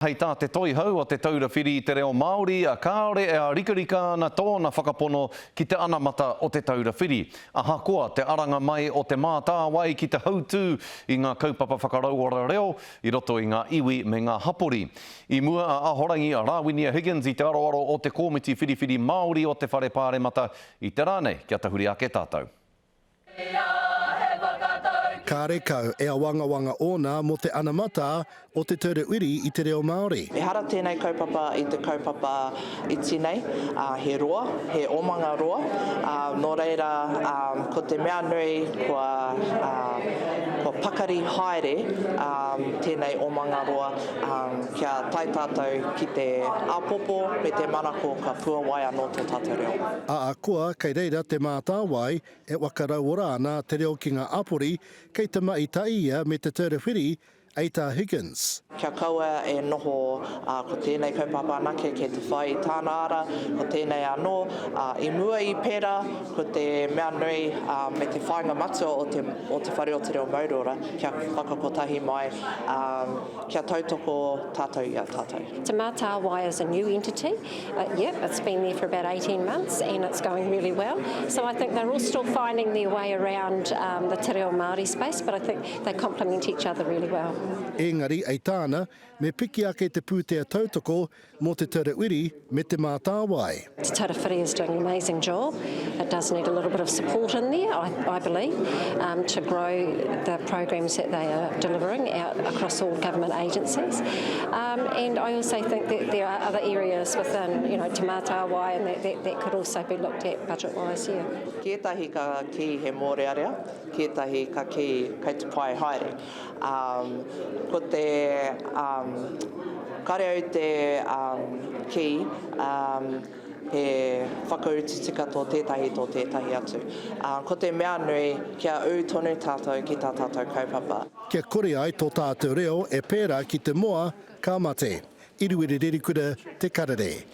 Hei tā te toi hau o te taura whiri i te reo Māori, a kāore e a rikarika ana tōna whakapono ki te anamata o te taura whiri. Ahakoa te aranga mai o te mātāwai ki te hautū i ngā kaupapa whakarauora reo, i roto i ngā iwi me ngā hapori. I mua a ahorangi a Rawinia Higgins i te aroaro o te kōmiti whiriwhiri Māori o te whare pāremata i te rānei, kia tahuri ake tātou. Ka rekau e a wangawanga ōna mo te anamata o te tere uri i te reo Māori. E hara tēnei kaupapa i te kaupapa i tinei, he roa, he omanga roa. Nō reira, ko te mea nui kua pakari haere tēnei omanga roa kia tai tātou ki te apopo me te manako ka puawai anō tō tātou reo. A koa, kei reira te mātāwai e wakarauora ana te reo ki ngā apori kei te maitai ia me te tere whiri Eita Higgins. Kia kaua e noho ko tēnei kaupapa anake ke te whai i tāna ara, ko tēnei anō, i mua i pēra, ko te mea nui me te whainga matua o te whare o te reo Maurora, kia whakakotahi mai, kia tautoko tātou i a tātou. Te Mātāwai is a new entity. It's been there for about 18 months and it's going really well. So I think they're all still finding their way around the te reo Māori space, but I think they complement each other really well. Engari, ei tāna, me piki ake te pūtea tautoko mō te tere uri me te mātāwai. Te Tarawhiri is doing an amazing job. It does need a little bit of support in there, I believe, to grow the programs that they are delivering out across all government agencies. And I also think that there are other areas within, Te Mātāwai, and that could also be looked at budget-wise, yeah. Kietahi ka ki he mōrearea, kietahi ka ki kei te pai haere. Ko te kareo te ki he whakaututika tō tētahi atu. Ko te mea nui kia ū tonu tātou ki tā tātou kaupapa. Kia kore ai tō tātou reo e pērā ki te moa ka mate. Iruere rerikura te karare.